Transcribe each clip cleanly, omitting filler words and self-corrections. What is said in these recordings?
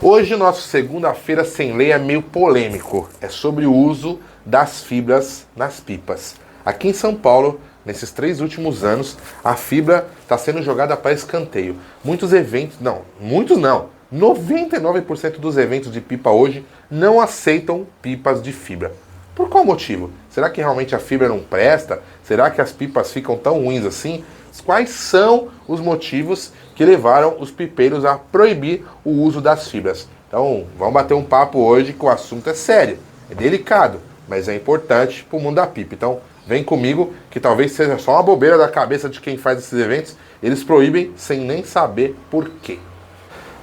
Hoje, nosso segunda-feira sem lei é meio polêmico. É sobre o uso das fibras nas pipas. Aqui em São Paulo, nesses 3 últimos anos, a fibra está sendo jogada para escanteio. Muitos eventos, não, 99% dos eventos de pipa hoje não aceitam pipas de fibra. Por qual motivo? Será que realmente a fibra não presta? Será que as pipas ficam tão ruins assim? Quais são os motivos que levaram os pipeiros a proibir o uso das fibras? Então, vamos bater um papo hoje que o assunto é sério, é delicado, mas é importante para o mundo da pipa. Então, vem comigo que talvez seja só uma bobeira da cabeça de quem faz esses eventos. Eles proíbem sem nem saber por quê.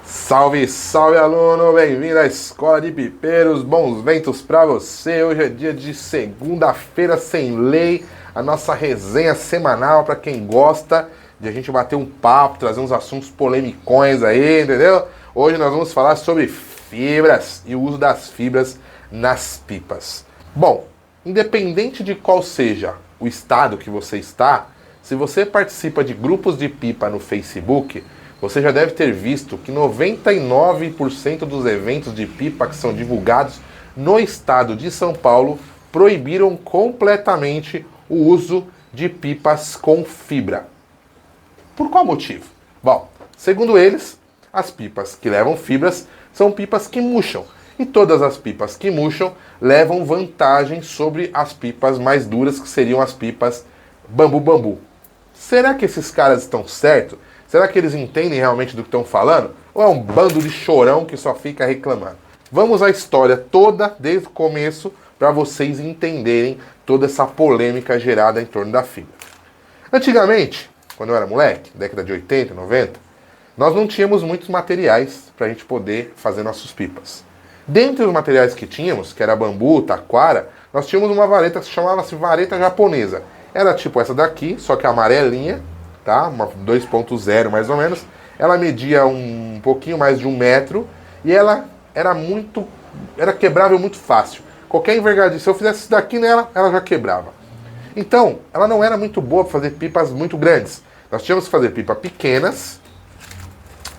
Salve, salve aluno, bem-vindo à Escola de Pipeiros, bons ventos pra você. Hoje é dia de segunda-feira sem lei, a nossa resenha semanal pra quem gosta de a gente bater um papo, trazer uns assuntos polemicões aí, entendeu? Hoje nós vamos falar sobre fibras e o uso das fibras nas pipas. Bom, independente de qual seja o estado que você está, se você participa de grupos de pipa no Facebook, você já deve ter visto que 99% dos eventos de pipa que são divulgados no estado de São Paulo proibiram completamente o uso de pipas com fibra. Por qual motivo? Bom, segundo eles, as pipas que levam fibras são pipas que murcham. E todas as pipas que murcham levam vantagem sobre as pipas mais duras, que seriam as pipas bambu-bambu. Será que esses caras estão certos? Será que eles entendem realmente do que estão falando? Ou é um bando de chorão que só fica reclamando? Vamos à história toda, desde o começo, para vocês entenderem toda essa polêmica gerada em torno da fibra. Antigamente, quando eu era moleque, década de 80, 90, nós não tínhamos muitos materiais para a gente poder fazer nossas pipas. Dentre os materiais que tínhamos, que era bambu, taquara, nós tínhamos uma vareta que chamava-se vareta japonesa. Era tipo essa daqui, só que amarelinha, tá? Uma 2.0 mais ou menos. Ela media um pouquinho mais de 1 metro e ela era quebrável muito fácil. Qualquer envergadura, se eu fizesse isso daqui nela, ela já quebrava. Então, ela não era muito boa para fazer pipas muito grandes. Nós tínhamos que fazer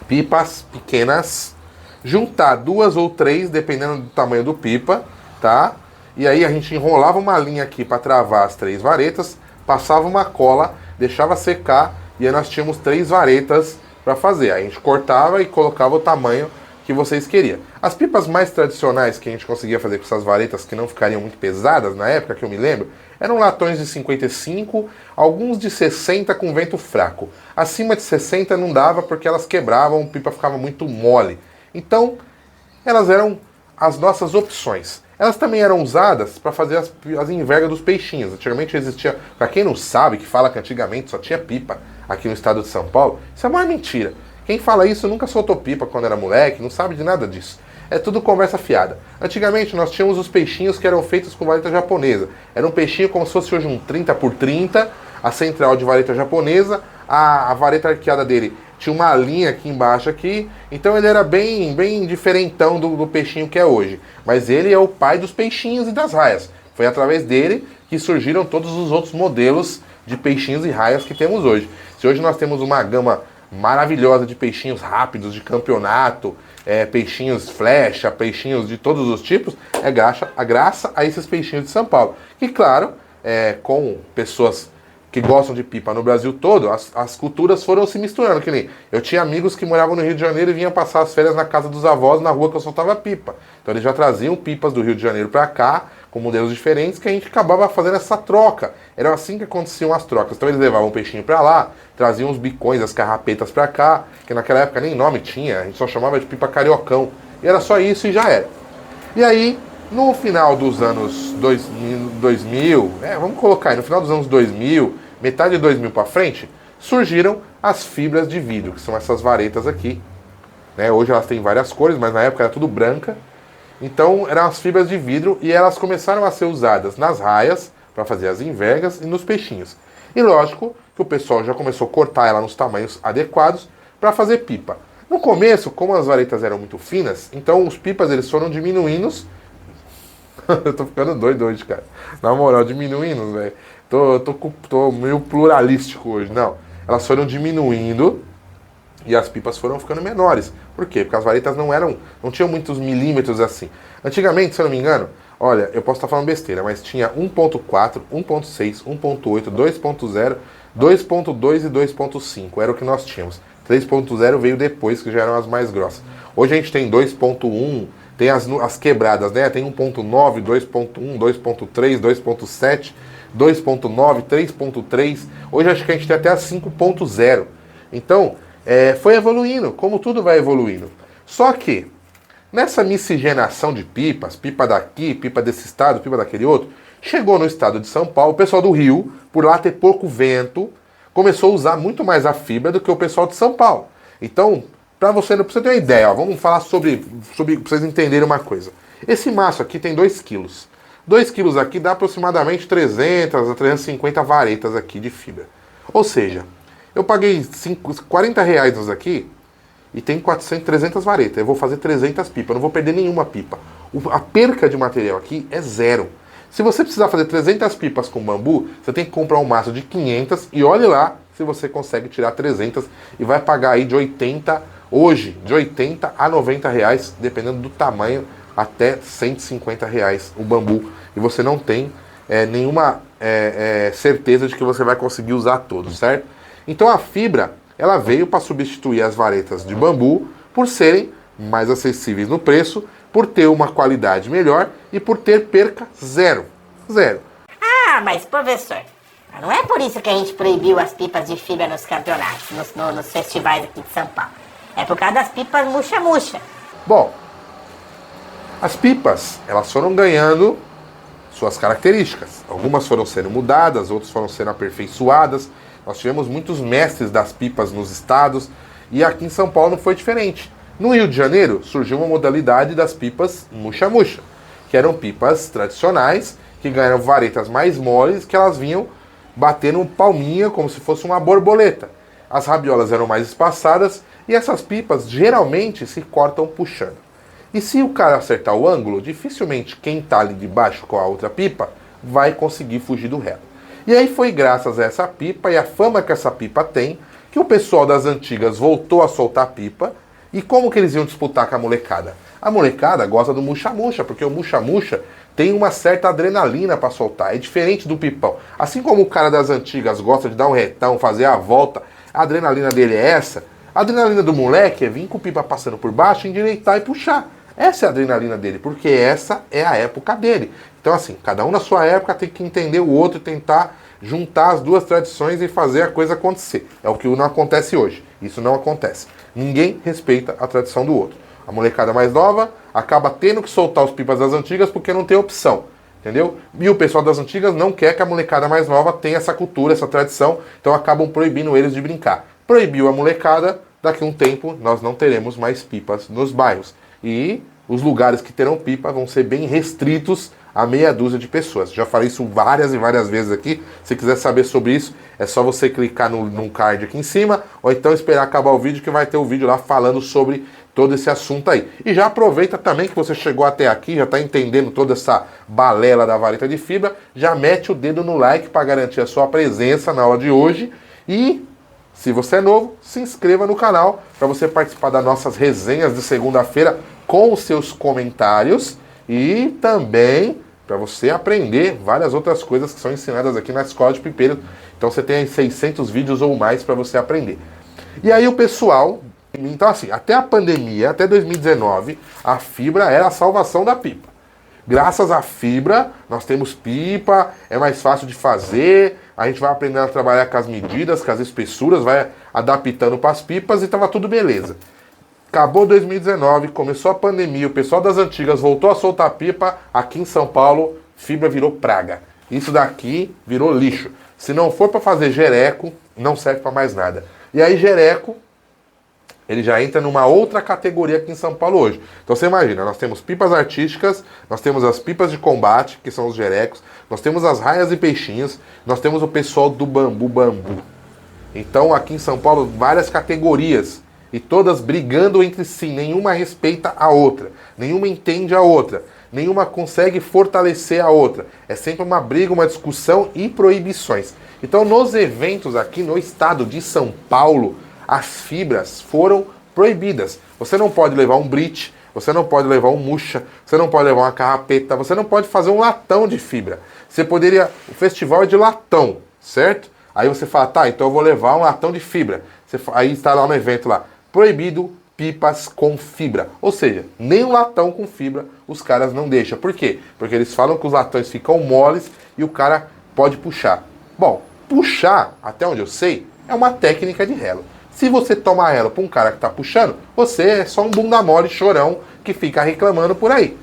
pipas pequenas, juntar 2 ou 3, dependendo do tamanho do pipa, tá? E aí a gente enrolava uma linha aqui para travar as 3 varetas, passava uma cola, deixava secar e aí nós tínhamos 3 varetas para fazer. Aí a gente cortava e colocava o tamanho que vocês queriam. As pipas mais tradicionais que a gente conseguia fazer com essas varetas que não ficariam muito pesadas na época, que eu me lembro, eram latões de 55, alguns de 60 com vento fraco. Acima de 60 não dava porque elas quebravam, a pipa ficava muito mole. Então, elas eram as nossas opções. Elas também eram usadas para fazer as envergas dos peixinhos. Antigamente existia, para quem não sabe, que fala que antigamente só tinha pipa aqui no estado de São Paulo, isso é uma mentira. Quem fala isso nunca soltou pipa quando era moleque, não sabe de nada disso. É tudo conversa fiada. Antigamente nós tínhamos os peixinhos que eram feitos com vareta japonesa. Era um peixinho como se fosse hoje um 30 por 30, a central de vareta japonesa, a vareta arqueada dele tinha uma linha aqui embaixo aqui, então ele era bem diferentão do peixinho que é hoje. Mas ele é o pai dos peixinhos e das raias. Foi através dele que surgiram todos os outros modelos de peixinhos e raias que temos hoje. Se hoje nós temos uma gama maravilhosa de peixinhos rápidos, de campeonato, peixinhos flecha, peixinhos de todos os tipos, é graças a esses peixinhos de São Paulo. E claro, com pessoas que gostam de pipa no Brasil todo, as culturas foram se misturando, que nem eu tinha amigos que moravam no Rio de Janeiro e vinham passar as férias na casa dos avós, na rua que eu soltava pipa. Então eles já traziam pipas do Rio de Janeiro para cá, com modelos diferentes, que a gente acabava fazendo essa troca. Era assim que aconteciam as trocas. Então eles levavam o peixinho para lá, traziam os bicões, as carrapetas para cá, que naquela época nem nome tinha, a gente só chamava de pipa cariocão. E era só isso e já era. E aí, no final dos anos 2000, vamos colocar aí, no final dos anos 2000, metade de 2000 para frente, surgiram as fibras de vidro, que são essas varetas aqui. Hoje elas têm várias cores, mas na época era tudo branca. Então eram as fibras de vidro e elas começaram a ser usadas nas raias, para fazer as envergas e nos peixinhos. E lógico que o pessoal já começou a cortar ela nos tamanhos adequados para fazer pipa. No começo, como as varetas eram muito finas, então os pipas eles foram diminuindo. Eu tô ficando doido hoje, cara. Na moral, diminuindo, velho. Tô meio pluralístico hoje. Não, elas foram diminuindo E as pipas foram ficando menores. Por quê? Porque as varetas não tinham muitos milímetros assim. Antigamente, se eu não me engano, olha, eu posso estar falando besteira, mas tinha 1.4, 1.6, 1.8, 2.0, 2.2 e 2.5. Era o que nós tínhamos. 3.0 veio depois, que já eram as mais grossas. Hoje a gente tem 2.1, tem as quebradas, né? Tem 1.9, 2.1, 2.3, 2.7, 2.9, 3.3. Hoje acho que a gente tem até a 5.0. Então, foi evoluindo, como tudo vai evoluindo. Só que, nessa miscigenação de pipas, pipa daqui, pipa desse estado, pipa daquele outro, chegou no estado de São Paulo, o pessoal do Rio, por lá ter pouco vento, começou a usar muito mais a fibra do que o pessoal de São Paulo. Então, pra você ter uma ideia, ó, vamos falar sobre pra vocês entenderem uma coisa. Esse maço aqui tem 2 quilos. 2 quilos aqui dá aproximadamente 300 a 350 varetas aqui de fibra. Ou seja, eu paguei 40 reais nos aqui e tem 300 varetas. Eu vou fazer 300 pipas, eu não vou perder nenhuma pipa. A perca de material aqui é zero. Se você precisar fazer 300 pipas com bambu, você tem que comprar um maço de 500 e olhe lá se você consegue tirar 300 e vai pagar aí de 80, hoje, de 80 a 90 reais, dependendo do tamanho, até 150 reais o bambu. E você não tem nenhuma certeza de que você vai conseguir usar todos, certo? Então a fibra, ela veio para substituir as varetas de bambu por serem mais acessíveis no preço, por ter uma qualidade melhor e por ter perca zero. Zero. Ah, mas professor, não é por isso que a gente proibiu as pipas de fibra nos campeonatos, nos festivais aqui de São Paulo. É por causa das pipas murcha-murcha. Bom, as pipas, elas foram ganhando suas características. Algumas foram sendo mudadas, outras foram sendo aperfeiçoadas. Nós tivemos muitos mestres das pipas nos estados e aqui em São Paulo não foi diferente. No Rio de Janeiro surgiu uma modalidade das pipas murcha-murcha, que eram pipas tradicionais, que ganharam varetas mais moles, que elas vinham batendo palminha como se fosse uma borboleta. As rabiolas eram mais espaçadas e essas pipas geralmente se cortam puxando. E se o cara acertar o ângulo, dificilmente quem está ali de baixo com a outra pipa vai conseguir fugir do réu. E aí foi graças a essa pipa e a fama que essa pipa tem, que o pessoal das antigas voltou a soltar pipa. E como que eles iam disputar com a molecada? A molecada gosta do murcha-murcha, porque o murcha-murcha tem uma certa adrenalina para soltar. É diferente do pipão. Assim como o cara das antigas gosta de dar um retão, fazer a volta, a adrenalina dele é essa. A adrenalina do moleque é vir com o pipa passando por baixo, endireitar e puxar. Essa é a adrenalina dele, porque essa é a época dele. Então assim, cada um na sua época tem que entender o outro e tentar juntar as duas tradições e fazer a coisa acontecer. É o que não acontece hoje. Isso não acontece. Ninguém respeita a tradição do outro. A molecada mais nova acaba tendo que soltar os pipas das antigas porque não tem opção. Entendeu? E o pessoal das antigas não quer que a molecada mais nova tenha essa cultura, essa tradição, então acabam proibindo eles de brincar. Proibiu a molecada, daqui a um tempo nós não teremos mais pipas nos bairros. E os lugares que terão pipa vão ser bem restritos a meia dúzia de pessoas. Já falei isso várias e várias vezes aqui. Se quiser saber sobre isso, é só você clicar num card aqui em cima, ou então esperar acabar o vídeo que vai ter o vídeo lá falando sobre todo esse assunto aí. E já aproveita também que você chegou até aqui, já está entendendo toda essa balela da vareta de fibra, já mete o dedo no like para garantir a sua presença na aula de hoje e... se você é novo, se inscreva no canal para você participar das nossas resenhas de segunda-feira com os seus comentários e também para você aprender várias outras coisas que são ensinadas aqui na Escola de Pipeiro. Então você tem aí 600 vídeos ou mais para você aprender. E aí o pessoal... então assim, até a pandemia, até 2019, a fibra era a salvação da pipa. Graças à fibra, nós temos pipa, é mais fácil de fazer, a gente vai aprendendo a trabalhar com as medidas, com as espessuras, vai adaptando para as pipas e estava tudo beleza. Acabou 2019, começou a pandemia, o pessoal das antigas voltou a soltar pipa, aqui em São Paulo, fibra virou praga. Isso daqui virou lixo. Se não for para fazer jereco, não serve para mais nada. E aí jereco, ele já entra numa outra categoria aqui em São Paulo hoje. Então você imagina, nós temos pipas artísticas, nós temos as pipas de combate, que são os jerecos, nós temos as raias e peixinhos, nós temos o pessoal do bambu. Então aqui em São Paulo, várias categorias, e todas brigando entre si, nenhuma respeita a outra, nenhuma entende a outra, nenhuma consegue fortalecer a outra. É sempre uma briga, uma discussão e proibições. Então nos eventos aqui no estado de São Paulo, as fibras foram proibidas. Você não pode levar um brite, você não pode levar um muxa, você não pode levar uma carrapeta, você não pode fazer um latão de fibra. Você poderia... O festival é de latão, certo? Aí você fala, tá, então eu vou levar um latão de fibra. Aí está lá no evento lá, proibido pipas com fibra. Ou seja, nem um latão com fibra os caras não deixam. Por quê? Porque eles falam que os latões ficam moles e o cara pode puxar. Bom, puxar, até onde eu sei, é uma técnica de relo. Se você tomar relo para um cara que está puxando, você é só um bunda mole chorão que fica reclamando por aí,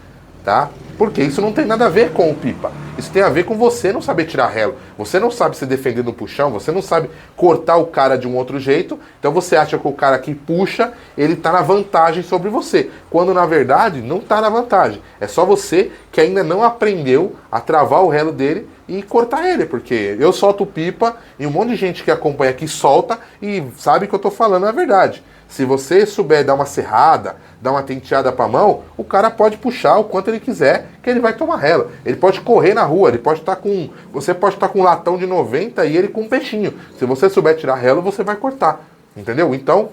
tá? Porque isso não tem nada a ver com o pipa. Isso tem a ver com você não saber tirar relo. Você não sabe se defender no puxão, você não sabe cortar o cara de um outro jeito. Então você acha que o cara que puxa, ele tá na vantagem sobre você. Quando na verdade não tá na vantagem. É só você que ainda não aprendeu a travar o relo dele e cortar ele. Porque eu solto pipa e um monte de gente que acompanha aqui solta e sabe que eu tô falando a verdade. Se você souber dar uma serrada, dar uma tenteada para a mão, o cara pode puxar o quanto ele quiser, que ele vai tomar relo. Ele pode correr na rua, ele pode estar com... Você pode estar com um latão de 90 e ele com um peixinho. Se você souber tirar relo, você vai cortar. Entendeu? Então,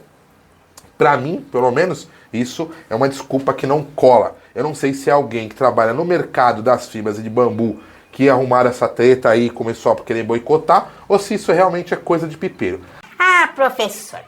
para mim, pelo menos, isso é uma desculpa que não cola. Eu não sei se é alguém que trabalha no mercado das fibras e de bambu que arrumaram essa treta aí e começou a querer boicotar, ou se isso realmente é coisa de pipeiro. Ah, professor,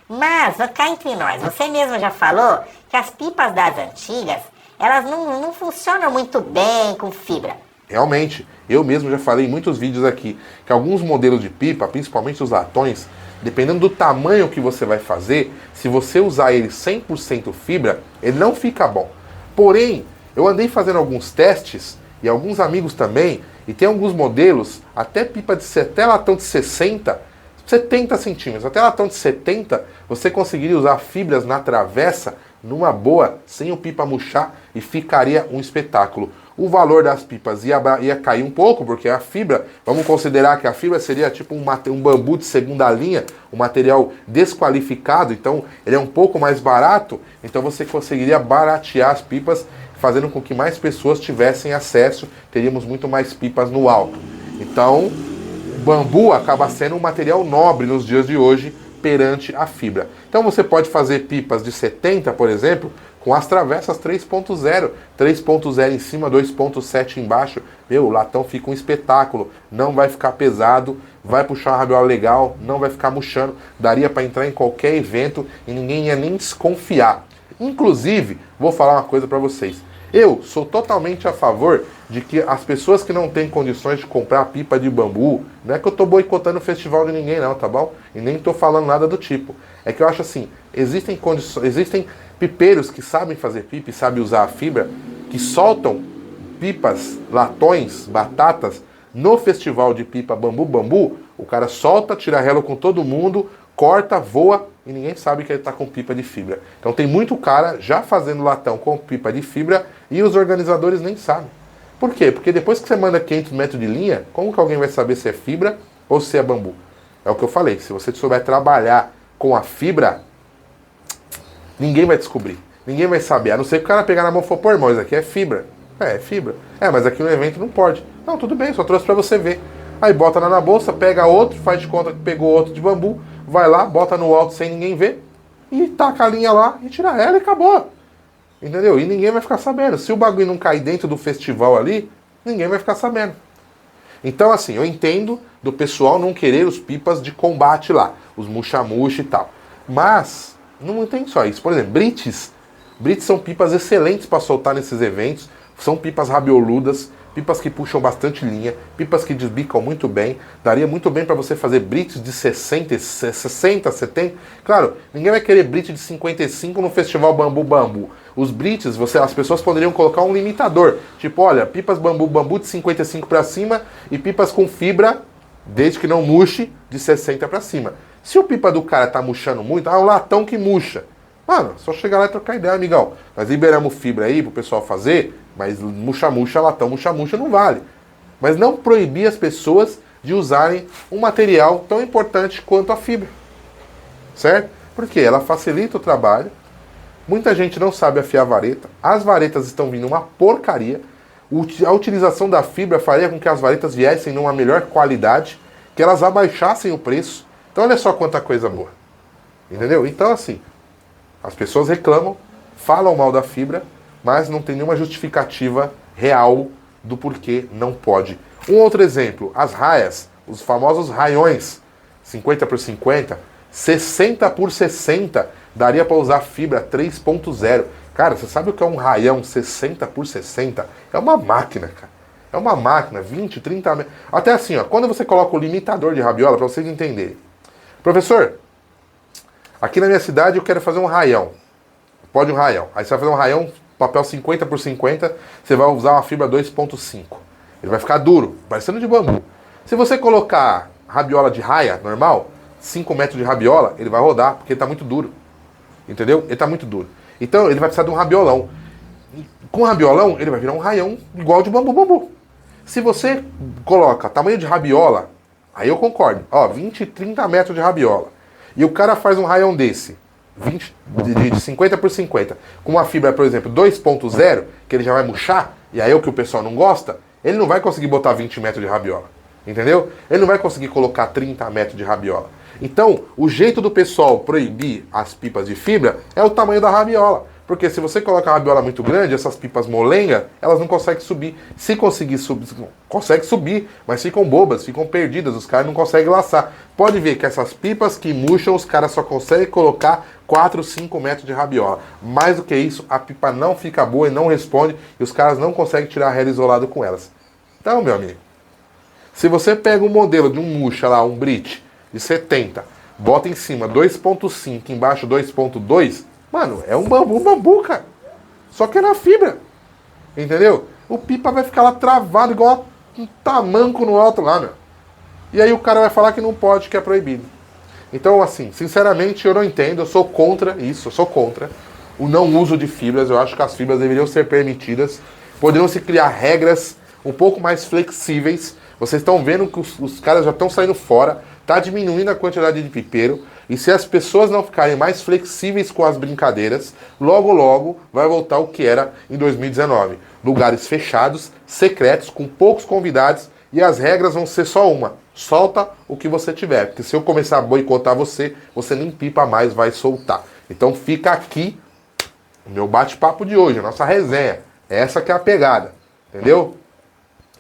mas cá entre nós, você mesmo já falou que as pipas das antigas, elas não funcionam muito bem com fibra. Realmente, eu mesmo já falei em muitos vídeos aqui que alguns modelos de pipa, principalmente os latões, dependendo do tamanho que você vai fazer, se você usar ele 100% fibra, ele não fica bom. Porém, eu andei fazendo alguns testes, e alguns amigos também, e tem alguns modelos, até pipa até latão de 70 centímetros, até latão de 70, você conseguiria usar fibras na travessa numa boa, sem o pipa murchar, e ficaria um espetáculo. O valor das pipas ia cair um pouco, porque a fibra, vamos considerar que a fibra seria tipo um bambu de segunda linha, um material desqualificado, então ele é um pouco mais barato, então você conseguiria baratear as pipas, fazendo com que mais pessoas tivessem acesso, teríamos muito mais pipas no alto. Então, o bambu acaba sendo um material nobre nos dias de hoje perante a fibra. Então você pode fazer pipas de 70, por exemplo, com as travessas 3.0, 3.0 em cima, 2.7 embaixo. Meu, o latão fica um espetáculo, não vai ficar pesado, vai puxar uma rabiola legal, não vai ficar murchando, daria para entrar em qualquer evento e ninguém ia nem desconfiar. Inclusive, vou falar uma coisa para vocês. Eu sou totalmente a favor de que as pessoas que não têm condições de comprar pipa de bambu, não é que eu estou boicotando o festival de ninguém não, tá bom? E nem estou falando nada do tipo. É que eu acho assim, existem pipeiros que sabem fazer pipa e sabem usar a fibra, que soltam pipas, latões, batatas, no festival de pipa bambu, o cara solta, tira relo com todo mundo, corta, voa, e ninguém sabe que ele está com pipa de fibra. Então tem muito cara já fazendo latão com pipa de fibra e os organizadores nem sabem. Por quê? Porque depois que você manda 500 metros de linha, como que alguém vai saber se é fibra ou se é bambu? É o que eu falei, se você souber trabalhar com a fibra, ninguém vai descobrir. Ninguém vai saber, a não ser que o cara pegar na mão e for, pô, irmão, isso aqui é fibra. É fibra. Mas aqui no evento não pode. Não, tudo bem, só trouxe pra você ver. Aí bota lá na bolsa, pega outro, faz de conta que pegou outro de bambu, vai lá, bota no alto sem ninguém ver, e taca a linha lá, e tira ela e acabou. Entendeu? E ninguém vai ficar sabendo. Se o bagulho não cair dentro do festival ali, ninguém vai ficar sabendo. Então, assim, eu entendo do pessoal não querer os pipas de combate lá, os muxa-muxa e tal. Mas, não tem só isso. Por exemplo, Brites são pipas excelentes para soltar nesses eventos, são pipas rabioludas, pipas que puxam bastante linha, pipas que desbicam muito bem. Daria muito bem para você fazer brites de 60, 70. Claro, ninguém vai querer brite de 55 no festival bambu. Os brites, as pessoas poderiam colocar um limitador. Tipo, olha, pipas bambu de 55 para cima e pipas com fibra, desde que não murche, de 60 para cima. Se o pipa do cara tá murchando muito, é um latão que murcha. Mano, só chegar lá e trocar ideia, amigão. Nós liberamos fibra aí pro pessoal fazer, mas muxa-muxa, latão muxa-muxa não vale. Mas não proibir as pessoas de usarem um material tão importante quanto a fibra. Certo? Porque ela facilita o trabalho. Muita gente não sabe afiar a vareta. As varetas estão vindo uma porcaria. A utilização da fibra faria com que as varetas viessem numa melhor qualidade, que elas abaixassem o preço. Então olha só quanta coisa boa. Entendeu? Então, assim, as pessoas reclamam, falam mal da fibra, mas não tem nenhuma justificativa real do porquê não pode. Um outro exemplo, as raias, os famosos raiões, 50 por 50, 60 por 60, daria para usar fibra 3.0. Cara, você sabe o que é um raião 60 por 60? É uma máquina, cara. É uma máquina, 20, 30 metros. Até assim, ó, quando você coloca o limitador de rabiola, para vocês entenderem. Professor, aqui na minha cidade eu quero fazer um raião. Pode um raião. Aí você vai fazer um raião, papel 50 por 50, você vai usar uma fibra 2.5. Ele vai ficar duro, parecendo de bambu. Se você colocar rabiola de raia normal, 5 metros de rabiola, ele vai rodar, porque ele está muito duro. Entendeu? Ele está muito duro. Então ele vai precisar de um rabiolão. E com rabiolão, ele vai virar um raião igual de bambu. Se você coloca tamanho de rabiola, aí eu concordo. Ó, 20, 30 metros de rabiola. E o cara faz um raião desse, 20, de 50 por 50, com uma fibra, por exemplo, 2.0, que ele já vai murchar, e aí é o que o pessoal não gosta, ele não vai conseguir botar 20 metros de rabiola. Entendeu? Ele não vai conseguir colocar 30 metros de rabiola. Então, o jeito do pessoal proibir as pipas de fibra é o tamanho da rabiola. Porque se você coloca a rabiola muito grande, essas pipas molenga, elas não conseguem subir. Se conseguir subir, consegue subir, mas ficam bobas, ficam perdidas, os caras não conseguem laçar. Pode ver que essas pipas que murcham, os caras só conseguem colocar 4, 5 metros de rabiola. Mais do que isso, a pipa não fica boa e não responde, e os caras não conseguem tirar a rela isolada com elas. Então, meu amigo, se você pega um modelo de um murcha lá, um Brit, de 70, bota em cima 2.5, embaixo 2.2, mano, é um bambu, cara. Só que é na fibra. Entendeu? O pipa vai ficar lá travado, igual um tamanco no alto lá, meu. E aí o cara vai falar que não pode, que é proibido. Então, assim, sinceramente, eu não entendo, eu sou contra isso, eu sou contra o não uso de fibras. Eu acho que as fibras deveriam ser permitidas. Poderiam se criar regras um pouco mais flexíveis. Vocês estão vendo que os caras já estão saindo fora, tá diminuindo a quantidade de pipeiro, e se as pessoas não ficarem mais flexíveis com as brincadeiras, logo logo vai voltar o que era em 2019. Lugares fechados, secretos, com poucos convidados, e as regras vão ser só uma: solta o que você tiver, porque se eu começar a boicotar você, você nem pipa mais vai soltar. Então fica aqui o meu bate-papo de hoje, a nossa resenha. Essa que é a pegada, entendeu?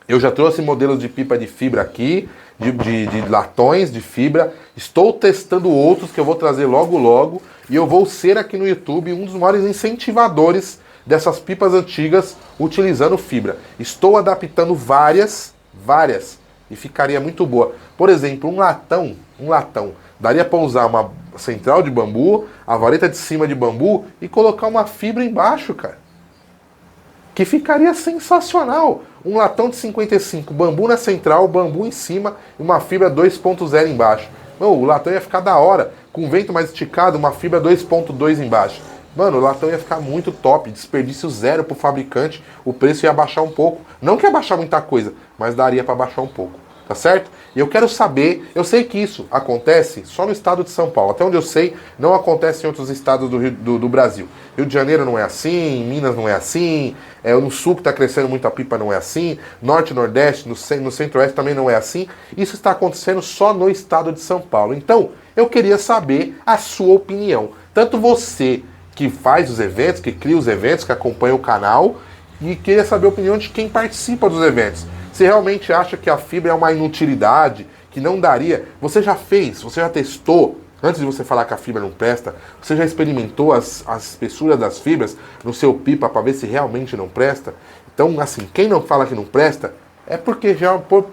Eu já trouxe modelos de pipa de fibra aqui, de latões de fibra. Estou testando outros que eu vou trazer logo logo. E eu vou ser aqui no YouTube um dos maiores incentivadores dessas pipas antigas utilizando fibra. Estou adaptando várias, e ficaria muito boa. Por exemplo, um latão, daria para usar uma central de bambu, a vareta de cima de bambu e colocar uma fibra embaixo, cara. Que ficaria sensacional. Um latão de 55, bambu na central, bambu em cima e uma fibra 2.0 embaixo. Mano, o latão ia ficar da hora. Com vento mais esticado, uma fibra 2.2 embaixo. Mano, o latão ia ficar muito top. Desperdício zero pro fabricante. O preço ia baixar um pouco. Não que ia baixar muita coisa, mas daria para baixar um pouco. Tá certo? E eu quero saber, eu sei que isso acontece só no estado de São Paulo. Até onde eu sei, não acontece em outros estados do Brasil. Rio de Janeiro não é assim, Minas não é assim, no sul que está crescendo muito a pipa não é assim, Norte e Nordeste, no Centro-Oeste também não é assim. Isso está acontecendo só no estado de São Paulo. Então, eu queria saber a sua opinião. Tanto você que faz os eventos, que cria os eventos, que acompanha o canal, e queria saber a opinião de quem participa dos eventos. Você realmente acha que a fibra é uma inutilidade, que não daria? Você já fez, você já testou, antes de você falar que a fibra não presta, você já experimentou as espessuras das fibras no seu pipa para ver se realmente não presta? Então, assim, quem não fala que não presta, é porque já, por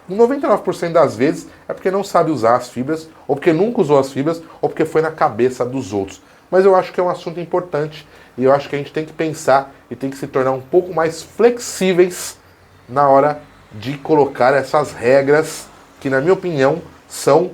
99% das vezes, é porque não sabe usar as fibras, ou porque nunca usou as fibras, ou porque foi na cabeça dos outros. Mas eu acho que é um assunto importante, e eu acho que a gente tem que pensar e tem que se tornar um pouco mais flexíveis na hora de colocar essas regras que, na minha opinião, são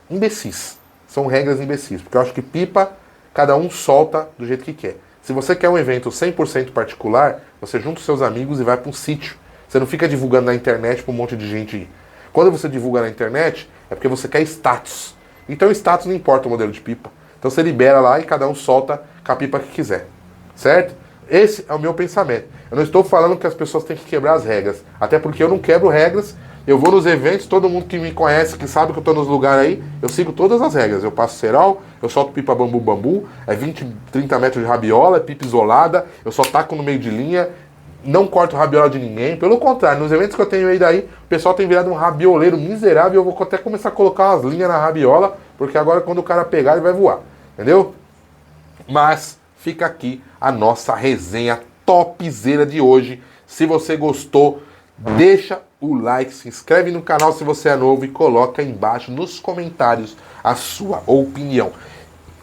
imbecis. São regras imbecis. Porque eu acho que pipa, cada um solta do jeito que quer. Se você quer um evento 100% particular, você junta os seus amigos e vai para um sítio. Você não fica divulgando na internet para um monte de gente ir. Quando você divulga na internet, é porque você quer status. Então status não importa o modelo de pipa. Então você libera lá e cada um solta com a pipa que quiser. Certo? Esse é o meu pensamento. Eu não estou falando que as pessoas têm que quebrar as regras. Até porque eu não quebro regras Eu vou nos eventos, todo mundo que me conhece, que sabe que eu tô nos lugares aí, eu sigo todas as regras. Eu passo cerol, eu solto pipa bambu, é 20, 30 metros de rabiola, é pipa isolada, eu só taco no meio de linha, não corto rabiola de ninguém. Pelo contrário, nos eventos que eu tenho aí daí, o pessoal tem virado um rabioleiro miserável. Eu vou até começar a colocar umas linhas na rabiola, porque agora quando o cara pegar ele vai voar, entendeu? Mas fica aqui a nossa resenha topzera de hoje. Se você gostou, deixa o like, se inscreve no canal se você é novo e coloca aí embaixo nos comentários a sua opinião.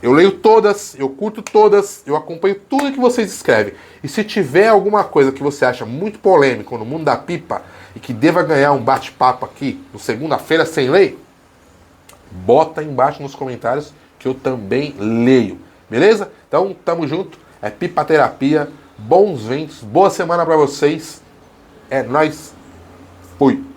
Eu leio todas, eu curto todas, eu acompanho tudo que vocês escrevem. E se tiver alguma coisa que você acha muito polêmico no mundo da pipa e que deva ganhar um bate-papo aqui no Segunda-feira Sem Lei, bota aí embaixo nos comentários que eu também leio. Beleza? Então, tamo junto. É Pipa Terapia. Bons ventos. Boa semana pra vocês. É nóis. Fui.